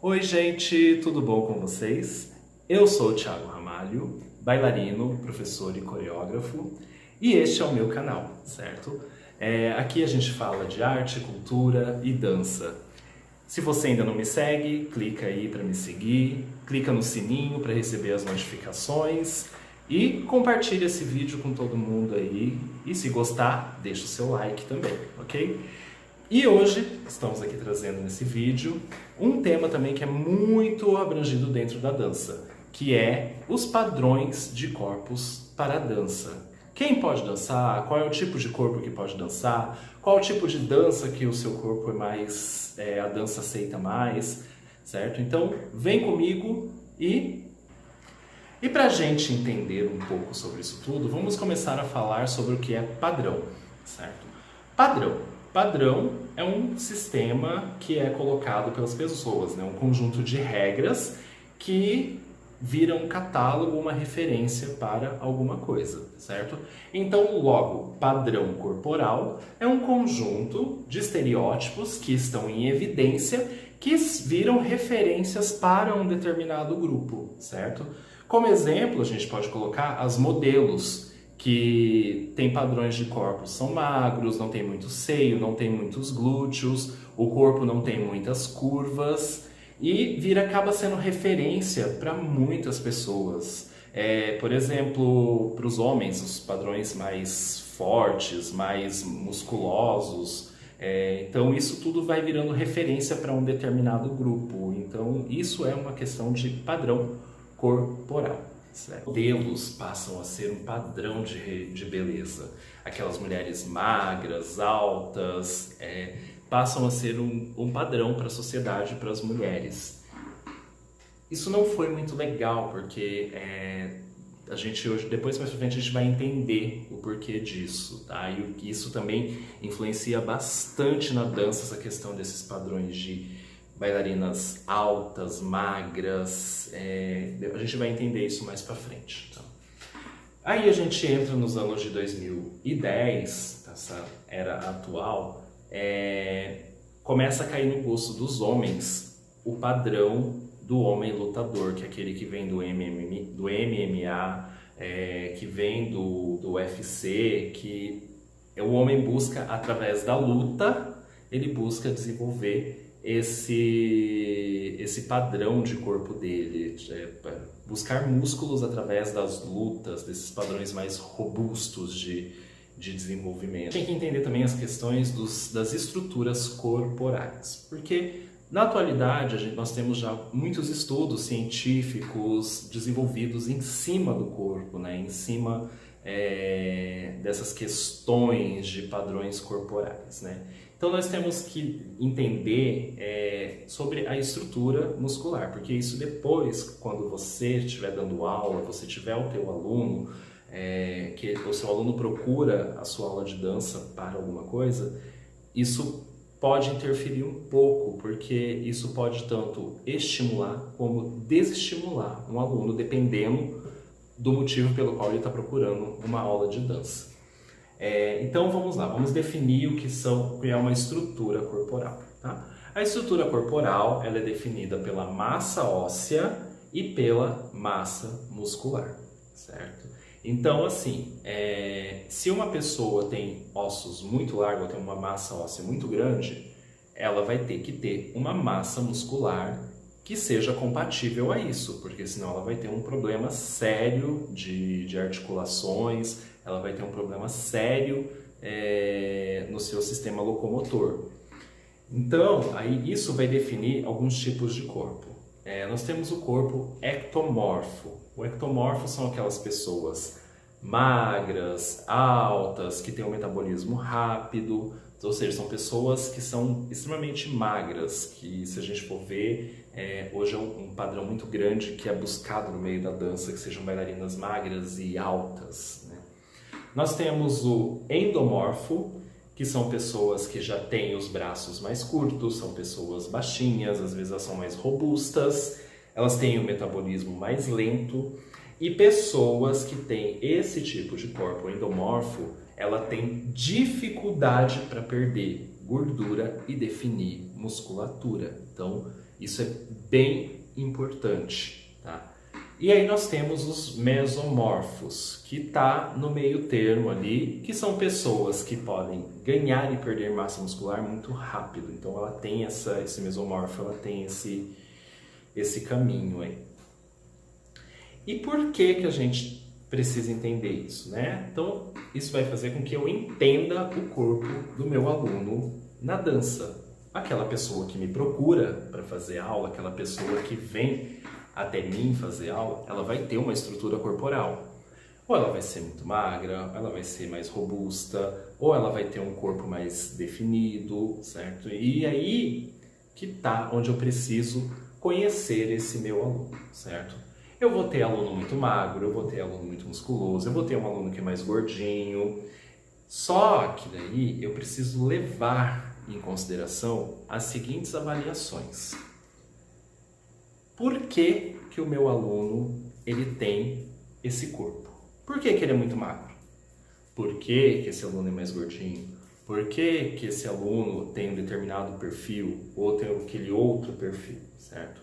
Oi gente, tudo bom com vocês? Eu sou o Thiago Ramalho, bailarino, professor e coreógrafo, e este é o meu canal, certo? Aqui a gente fala de arte, cultura e dança. Se você ainda não me segue, clica aí para me seguir, clica no sininho para receber as notificações e compartilha esse vídeo com todo mundo aí. E se gostar, deixa o seu like também, ok? E hoje estamos aqui trazendo nesse vídeo um tema também que é muito abrangido dentro da dança, que é os padrões de corpos para a dança. Quem pode dançar? Qual é o tipo de corpo que pode dançar? Qual é o tipo de dança que o seu corpo é mais, a dança aceita mais, certo? Então vem comigo e para a gente entender um pouco sobre isso tudo, vamos começar a falar sobre o que é padrão, certo? Padrão é um sistema que é colocado pelas pessoas, né? Um conjunto de regras que vira um catálogo, uma referência para alguma coisa, certo? Então, logo, padrão corporal é um conjunto de estereótipos que estão em evidência que viram referências para um determinado grupo, certo? Como exemplo, a gente pode colocar as modelos, que tem padrões de corpos, são magros, não tem muito seio, não tem muitos glúteos, o corpo não tem muitas curvas e acaba sendo referência para muitas pessoas. Por exemplo, para os homens, os padrões mais fortes, mais musculosos. Então isso tudo vai virando referência para um determinado grupo. Então isso é uma questão de padrão corporal. Modelos passam a ser um padrão de beleza. Aquelas mulheres magras, altas, passam a ser um padrão para a sociedade, para as mulheres. Isso não foi muito legal, porque a gente hoje, depois mais pra frente, a gente vai entender o porquê disso, tá? E isso também influencia bastante na dança, essa questão desses padrões de bailarinas altas, magras, a gente vai entender isso mais pra frente. Então. Aí a gente entra nos anos de 2010, essa era atual, começa a cair no gosto dos homens o padrão do homem lutador, que é aquele que vem do MMA, que vem do UFC, que o homem busca, através da luta, ele busca desenvolver esse padrão de corpo dele, buscar músculos através das lutas, desses padrões mais robustos de desenvolvimento. Tem que entender também as questões das estruturas corporais, porque na atualidade nós temos já muitos estudos científicos desenvolvidos em cima do corpo, né? Em cima dessas questões de padrões corporais, né? Então nós temos que entender sobre a estrutura muscular, porque isso depois, quando você estiver dando aula, você tiver o teu aluno, que o seu aluno procura a sua aula de dança para alguma coisa, isso pode interferir um pouco, porque isso pode tanto estimular como desestimular um aluno, dependendo do motivo pelo qual ele está procurando uma aula de dança. Então vamos lá, vamos definir o que é uma estrutura corporal. Tá? A estrutura corporal ela é definida pela massa óssea e pela massa muscular, certo? Então assim, se uma pessoa tem ossos muito largos, tem uma massa óssea muito grande, ela vai ter que ter uma massa muscular que seja compatível a isso, porque senão ela vai ter um problema sério de articulações, ela vai ter um problema sério no seu sistema locomotor. Então, aí isso vai definir alguns tipos de corpo. Nós temos o corpo ectomorfo. O ectomorfo são aquelas pessoas magras, altas, que têm um metabolismo rápido, ou seja, são pessoas que são extremamente magras, que se a gente for ver, hoje é um padrão muito grande que é buscado no meio da dança, que sejam bailarinas magras e altas, né? Nós temos o endomorfo, que são pessoas que já têm os braços mais curtos, são pessoas baixinhas, às vezes elas são mais robustas, elas têm o metabolismo mais lento, e pessoas que têm esse tipo de corpo endomorfo, ela tem dificuldade para perder gordura e definir musculatura. Então, Isso é bem importante, tá? E aí nós temos os mesomorfos, que está no meio termo ali, que são pessoas que podem ganhar e perder massa muscular muito rápido. Então ela tem esse mesomorfo, ela tem esse caminho aí. E por que a gente precisa entender isso, né? Então isso vai fazer com que eu entenda o corpo do meu aluno na dança. Aquela pessoa que me procura para fazer aula, aquela pessoa que vem até mim fazer aula, ela vai ter uma estrutura corporal. Ou ela vai ser muito magra, ou ela vai ser mais robusta, ou ela vai ter um corpo mais definido, certo? E aí que tá onde eu preciso conhecer esse meu aluno, certo? Eu vou ter aluno muito magro, eu vou ter aluno muito musculoso, eu vou ter um aluno que é mais gordinho. Só que daí eu preciso levar em consideração as seguintes avaliações. Por que o meu aluno ele tem esse corpo? Por que ele é muito magro? Por que esse aluno é mais gordinho? Por que esse aluno tem um determinado perfil ou tem aquele outro perfil, certo?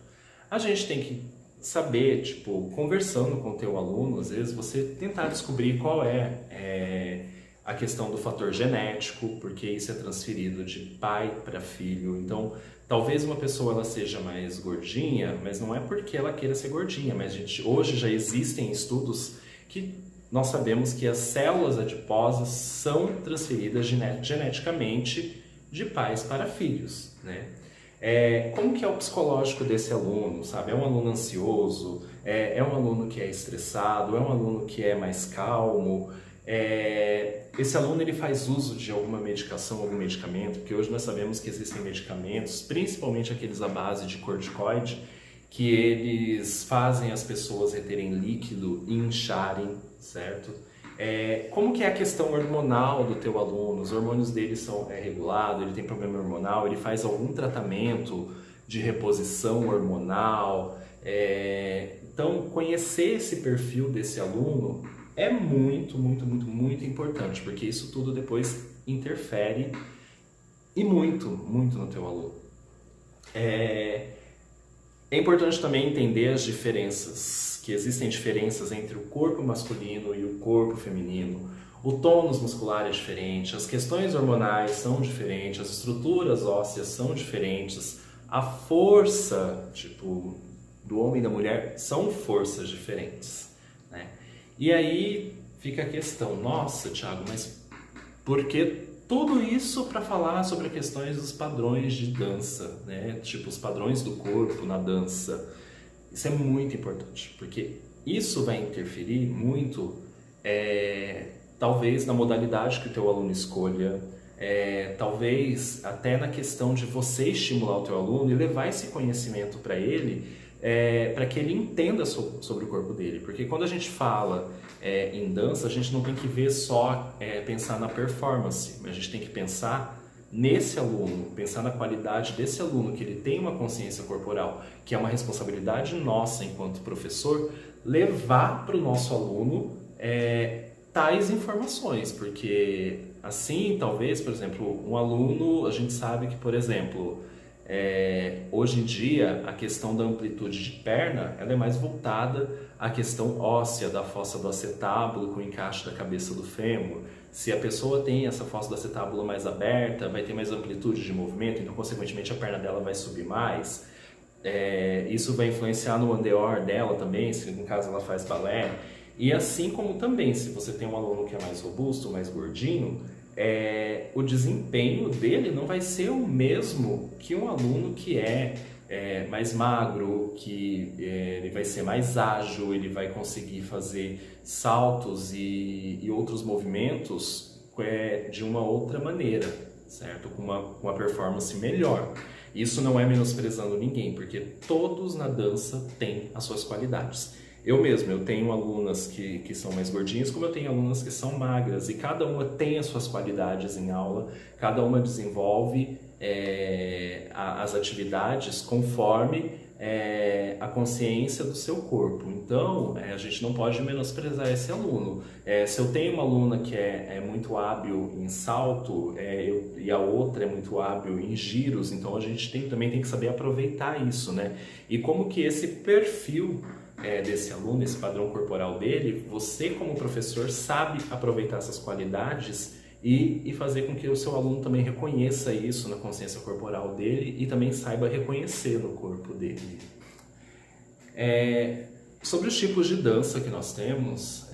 A gente tem que saber, tipo, conversando com o teu aluno, às vezes você tentar descobrir qual é a questão do fator genético, porque isso é transferido de pai para filho. Então, talvez uma pessoa ela seja mais gordinha, mas não é porque ela queira ser gordinha, mas hoje já existem estudos que nós sabemos que as células adiposas são transferidas geneticamente de pais para filhos, né? Como que é o psicológico desse aluno, sabe? É um aluno ansioso? É um aluno que é estressado? É um aluno que é mais calmo? Esse aluno ele faz uso de alguma medicação, algum medicamento? Porque hoje nós sabemos que existem medicamentos, principalmente aqueles à base de corticoide, que eles fazem as pessoas reterem líquido e incharem, certo? Como que é a questão hormonal do teu aluno? Os hormônios dele são regulados, ele tem problema hormonal, ele faz algum tratamento de reposição hormonal? Então, conhecer esse perfil desse aluno é muito, muito, muito, muito importante, porque isso tudo depois interfere e muito, muito no teu aluno. É importante também entender as diferenças, que existem diferenças entre o corpo masculino e o corpo feminino. O tônus muscular é diferente, as questões hormonais são diferentes, as estruturas ósseas são diferentes, a força, tipo, do homem e da mulher são forças diferentes, né? E aí fica a questão, nossa, Thiago, mas por que tudo isso para falar sobre questões dos padrões de dança, né? Tipo, os padrões do corpo na dança. Isso é muito importante, porque isso vai interferir muito, talvez na modalidade que o teu aluno escolha, talvez até na questão de você estimular o teu aluno e levar esse conhecimento para ele, para que ele entenda sobre o corpo dele. Porque quando a gente fala em dança, a gente não tem que ver só, pensar na performance, mas a gente tem que pensar nesse aluno, pensar na qualidade desse aluno, que ele tem uma consciência corporal, que é uma responsabilidade nossa enquanto professor, levar para o nosso aluno tais informações, porque assim, talvez, por exemplo, um aluno, a gente sabe que, por exemplo, hoje em dia a questão da amplitude de perna ela é mais voltada à questão óssea, da fossa do acetábulo com o encaixe da cabeça do fêmur. Se a pessoa tem essa fossa do acetábulo mais aberta, vai ter mais amplitude de movimento, então consequentemente a perna dela vai subir mais. Isso vai influenciar no andeor dela também, se no caso ela faz balé. E assim como também, se você tem um aluno que é mais robusto, mais gordinho, o desempenho dele não vai ser o mesmo que um aluno que mais magro, que ele vai ser mais ágil, ele vai conseguir fazer saltos e outros movimentos de uma outra maneira, certo? Com uma performance melhor. Isso não é menosprezando ninguém, porque todos na dança têm as suas qualidades. Eu tenho alunas que são mais gordinhas, como eu tenho alunas que são magras, e cada uma tem as suas qualidades em aula, cada uma desenvolve as atividades conforme a consciência do seu corpo. Então, a gente não pode menosprezar esse aluno. Se eu tenho uma aluna que é muito hábil em salto e a outra é muito hábil em giros, então a gente também tem que saber aproveitar isso, né? E como que esse perfil desse aluno, esse padrão corporal dele, você como professor sabe aproveitar essas qualidades e fazer com que o seu aluno também reconheça isso na consciência corporal dele e também saiba reconhecer no corpo dele. Sobre os tipos de dança que nós temos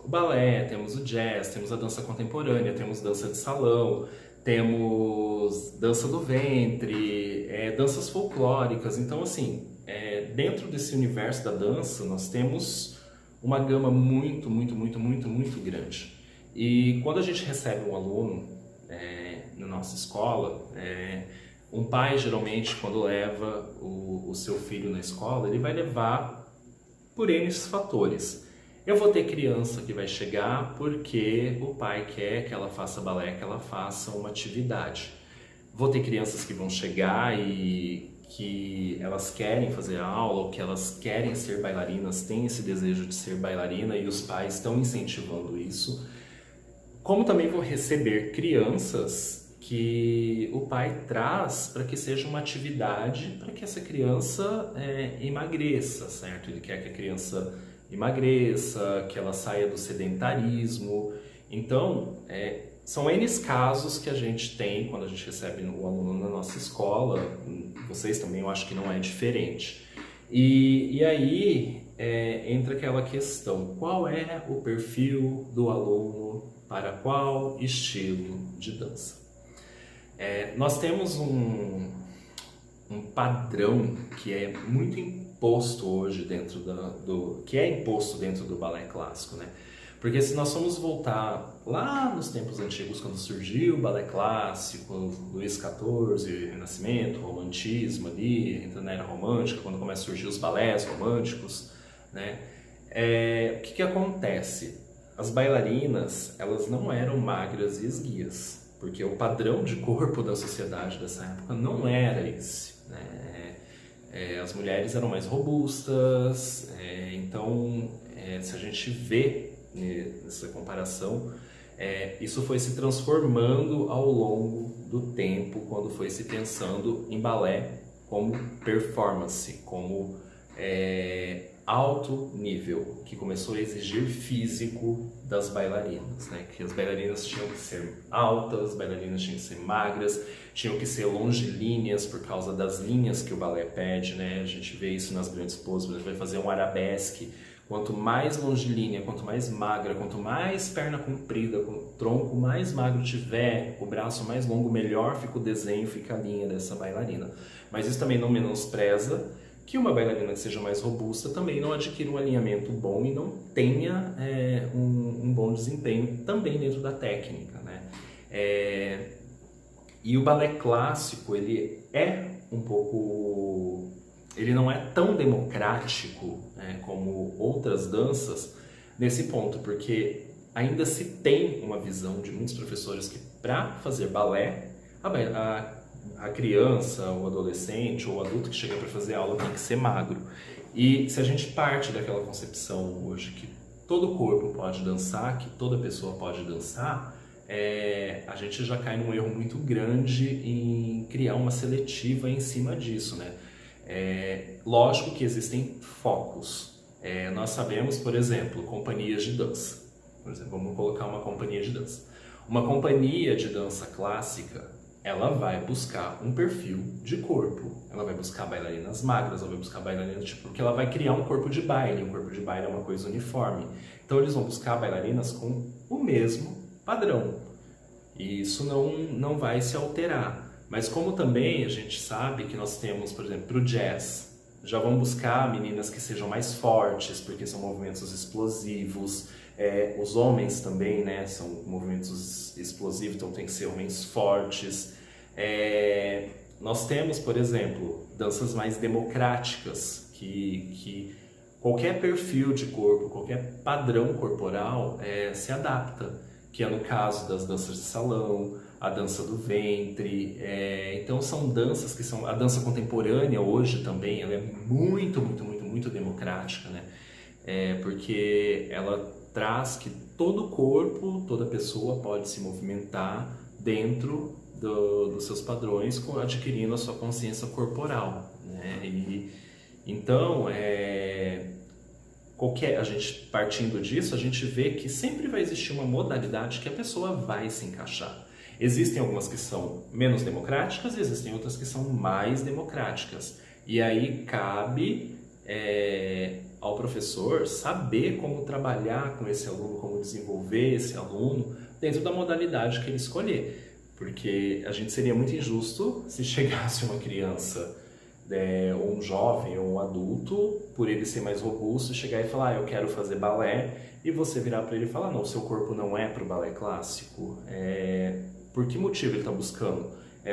o balé, temos o jazz, temos a dança contemporânea, temos dança de salão, temos dança do ventre, danças folclóricas. Então, assim, dentro desse universo da dança, nós temos uma gama muito grande. E quando a gente recebe um aluno na nossa escola, um pai geralmente quando leva o seu filho na escola, ele vai levar por N fatores. Eu vou ter criança que vai chegar porque o pai quer que ela faça balé, que ela faça uma atividade. Vou ter crianças que vão chegar e que elas querem fazer aula ou que elas querem ser bailarinas, têm esse desejo de ser bailarina e os pais estão incentivando isso. Como também vou receber crianças que o pai traz para que seja uma atividade para que essa criança emagreça, certo? Ele quer que a criança emagreça, que ela saia do sedentarismo. Então, são N casos que a gente tem quando a gente recebe o aluno na nossa escola. Vocês também, eu acho que não é diferente. E aí entra aquela questão, qual é o perfil do aluno para qual estilo de dança? Nós temos um padrão que é muito imposto hoje dentro imposto dentro do balé clássico, né? Porque se nós formos voltar lá nos tempos antigos, quando surgiu o balé clássico, Luís XIV, Renascimento, Romantismo ali, entra na era romântica, quando começam a surgir os balés românticos, né? O que acontece? As bailarinas, elas não eram magras e esguias, porque o padrão de corpo da sociedade dessa época não era esse, né? As mulheres eram mais robustas, então se a gente vê nessa comparação, isso foi se transformando ao longo do tempo, quando foi se pensando em balé como performance, como alto nível, que começou a exigir físico das bailarinas, né? Que as bailarinas tinham que ser altas, as bailarinas tinham que ser magras, tinham que ser longilíneas por causa das linhas que o balé pede, né? A gente vê isso nas grandes poses, você vai fazer um arabesque, quanto mais longilínea, quanto mais magra, quanto mais perna comprida, com o tronco mais magro tiver, o braço mais longo, melhor fica o desenho, fica a linha dessa bailarina. Mas isso também não menospreza que uma bailarina que seja mais robusta também não adquira um alinhamento bom e não tenha um bom desempenho também dentro da técnica, né? E o balé clássico, ele ele não é tão democrático, né, como outras danças nesse ponto, porque ainda se tem uma visão de muitos professores que para fazer balé, a criança, o adolescente ou o adulto que chega para fazer aula tem que ser magro. E se a gente parte daquela concepção hoje que todo corpo pode dançar, que toda pessoa pode dançar, a gente já cai num erro muito grande em criar uma seletiva em cima disso, né? Lógico que existem focos. Nós sabemos, por exemplo, companhias de dança. Por exemplo, vamos colocar uma companhia de dança. Uma companhia de dança clássica, ela vai buscar um perfil de corpo. Ela vai buscar bailarinas magras, ela vai buscar bailarinas porque ela vai criar um corpo de baile. Um corpo de baile é uma coisa uniforme. Então eles vão buscar bailarinas com o mesmo padrão. E isso não vai se alterar. Mas como também a gente sabe que nós temos, por exemplo, para o jazz, já vão buscar meninas que sejam mais fortes, porque são movimentos explosivos. Os homens também, né, são movimentos explosivos, então tem que ser homens fortes. Nós temos, por exemplo, danças mais democráticas, que qualquer perfil de corpo, qualquer padrão corporal se adapta. que é no caso das danças de salão, a dança do ventre. Então são danças que são... A dança contemporânea hoje também, ela é muito democrática, né? Porque ela traz que todo corpo, toda pessoa pode se movimentar dentro dos seus padrões, adquirindo a sua consciência corporal, né? Então, a gente partindo disso, a gente vê que sempre vai existir uma modalidade que a pessoa vai se encaixar. Existem algumas que são menos democráticas e existem outras que são mais democráticas. E aí cabe ao professor saber como trabalhar com esse aluno, como desenvolver esse aluno dentro da modalidade que ele escolher. Porque a gente seria muito injusto se chegasse uma criança, ou um jovem, ou um adulto, por ele ser mais robusto, chegar e falar, eu quero fazer balé, e você virar para ele e falar, não, seu corpo não é para o balé clássico. Por que motivo ele está buscando?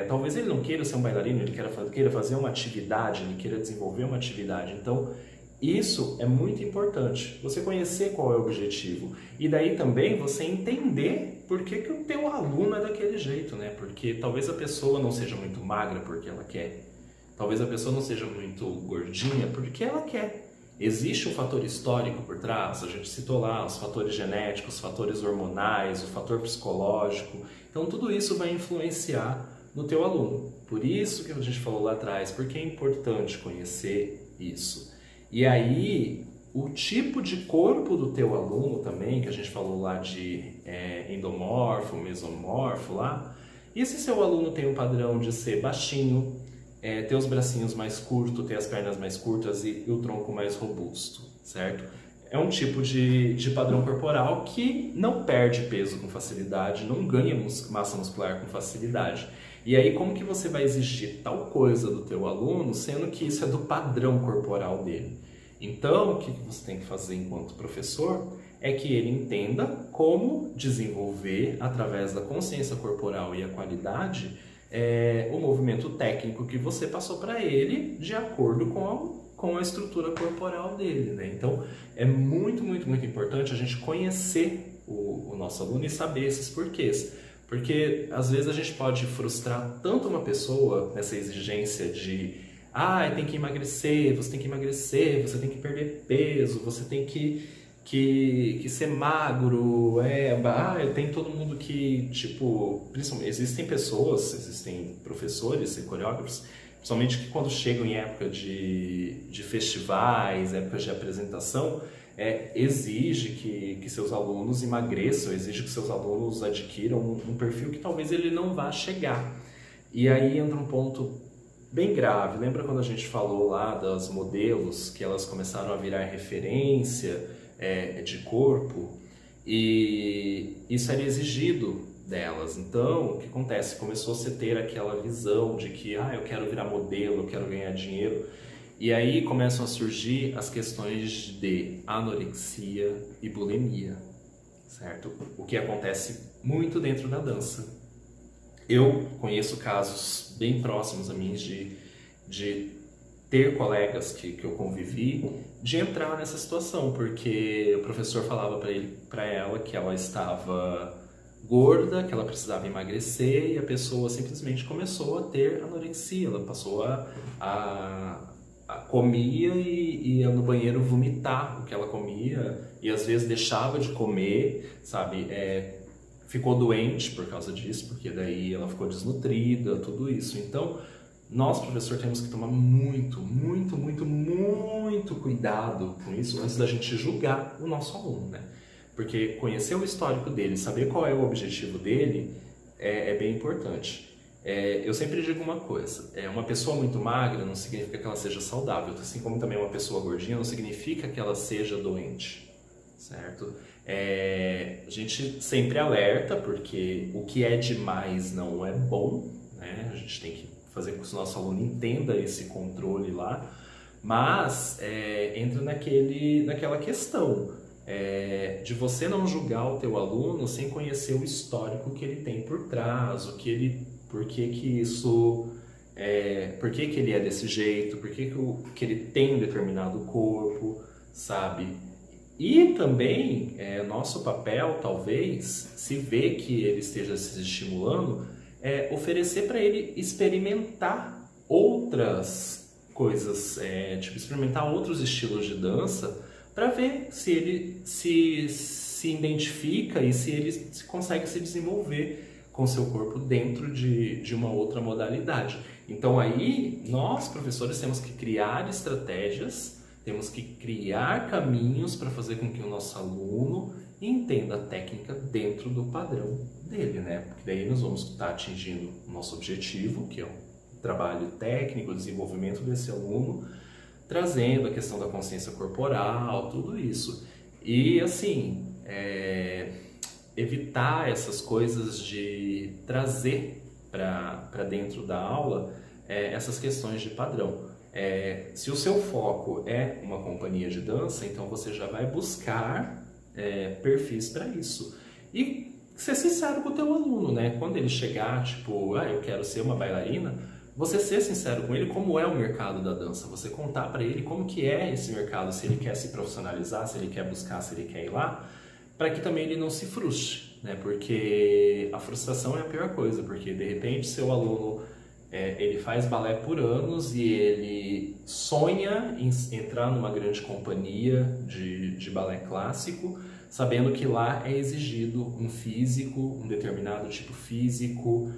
Talvez ele não queira ser um bailarino, ele queira fazer uma atividade, ele queira desenvolver uma atividade. Então, isso é muito importante, você conhecer qual é o objetivo. E daí também você entender por que o teu aluno é daquele jeito, né? Porque talvez a pessoa não seja muito magra porque ela quer. Talvez a pessoa não seja muito gordinha porque ela quer. Existe um fator histórico por trás, a gente citou lá os fatores genéticos, os fatores hormonais, o fator psicológico. Então tudo isso vai influenciar no teu aluno. Por isso que a gente falou lá atrás, porque é importante conhecer isso. E aí, o tipo de corpo do teu aluno também, que a gente falou lá de endomorfo, mesomorfo lá, e se seu aluno tem um padrão de ser baixinho, ter os bracinhos mais curtos, ter as pernas mais curtas e o tronco mais robusto, certo? É um tipo de padrão corporal que não perde peso com facilidade, não ganha massa muscular com facilidade. E aí, como que você vai exigir tal coisa do teu aluno, sendo que isso é do padrão corporal dele? Então, o que você tem que fazer enquanto professor é que ele entenda como desenvolver, através da consciência corporal e a qualidade, o movimento técnico que você passou para ele de acordo com a estrutura corporal dele, né? Então, é muito importante a gente conhecer o nosso aluno e saber esses porquês. Porque, às vezes, a gente pode frustrar tanto uma pessoa nessa exigência de tem que emagrecer, você tem que perder peso, você tem que ser magro, tem todo mundo que, tipo, principalmente, existem professores e coreógrafos, principalmente que quando chegam em época de festivais, épocas de apresentação, exige que seus alunos emagreçam, exige que seus alunos adquiram um perfil que talvez ele não vá chegar. E aí entra um ponto bem grave. Lembra quando a gente falou lá das modelos, que elas começaram a virar referência de corpo? E isso era exigido delas. Então, o que acontece? Começou-se a ter aquela visão de que eu quero virar modelo, eu quero ganhar dinheiro. E aí começam a surgir as questões de anorexia e bulimia, certo? O que acontece muito dentro da dança. Eu conheço casos bem próximos a mim de ter colegas que eu convivi, de entrar nessa situação, porque o professor falava para ela que ela estava gorda, que ela precisava emagrecer, e a pessoa simplesmente começou a ter anorexia. Ela passou a comia e ia no banheiro vomitar o que ela comia, e às vezes deixava de comer, sabe? Ficou doente por causa disso, porque daí ela ficou desnutrida, tudo isso. Então, nós, professor, temos que tomar muito cuidado com isso antes da gente julgar o nosso aluno, né? Porque conhecer o histórico dele, saber qual é o objetivo dele, é bem importante. Eu sempre digo uma coisa, uma pessoa muito magra não significa que ela seja saudável, assim como também uma pessoa gordinha não significa que ela seja doente, certo? A gente sempre alerta, porque o que é demais não é bom, né? A gente tem que fazer com que o nosso aluno entenda esse controle lá, mas entra naquela questão de você não julgar o teu aluno sem conhecer o histórico que ele tem por trás, por que ele é desse jeito, por que ele tem um determinado corpo, sabe? E também, nosso papel, talvez, se vê que ele esteja se estimulando, é oferecer para ele experimentar outras coisas, tipo, experimentar outros estilos de dança, para ver se ele se identifica e se ele consegue se desenvolver com seu corpo dentro de uma outra modalidade. Então aí, nós, professores, temos que criar estratégias, temos que criar caminhos para fazer com que o nosso aluno entenda a técnica dentro do padrão dele, né? Porque daí nós vamos estar atingindo o nosso objetivo, que é o trabalho técnico, o desenvolvimento desse aluno, trazendo a questão da consciência corporal, tudo isso. E assim, evitar essas coisas de trazer para dentro da aula essas questões de padrão. Se o seu foco é uma companhia de dança, então você já vai buscar perfis para isso. E ser sincero com o teu aluno, né? Quando ele chegar, tipo, eu quero ser uma bailarina, você ser sincero com ele como é o mercado da dança, você contar para ele como que é esse mercado, se ele quer se profissionalizar, se ele quer buscar, se ele quer ir lá, para que também ele não se frustre, né? Porque a frustração é a pior coisa, porque de repente seu aluno ele faz balé por anos e ele sonha em entrar numa grande companhia de balé clássico, sabendo que lá é exigido um físico, um determinado tipo físico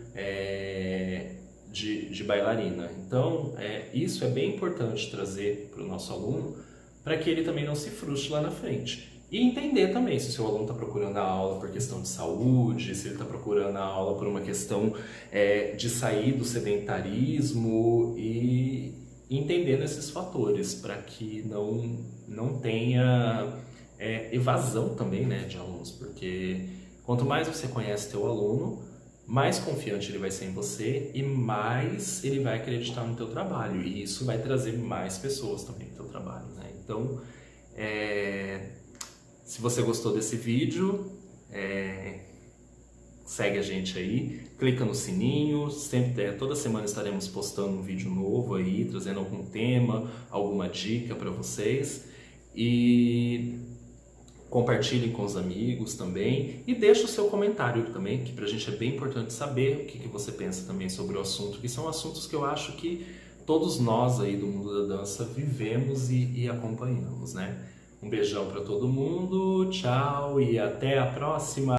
de bailarina. Então, isso é bem importante trazer para o nosso aluno, para que ele também não se frustre lá na frente. E entender também se o seu aluno está procurando a aula por questão de saúde, se ele está procurando a aula por uma questão de sair do sedentarismo, e entendendo esses fatores para que não tenha evasão também, né, de alunos, porque quanto mais você conhece teu aluno, mais confiante ele vai ser em você e mais ele vai acreditar no teu trabalho, e isso vai trazer mais pessoas também no teu trabalho, né? Então, se você gostou desse vídeo, segue a gente aí, clica no sininho, toda semana estaremos postando um vídeo novo aí, trazendo algum tema, alguma dica para vocês, e compartilhem com os amigos também, e deixa o seu comentário também, que pra gente é bem importante saber o que você pensa também sobre o assunto, que são assuntos que eu acho que todos nós aí do mundo da dança vivemos e acompanhamos, né? Um beijão para todo mundo, tchau e até a próxima!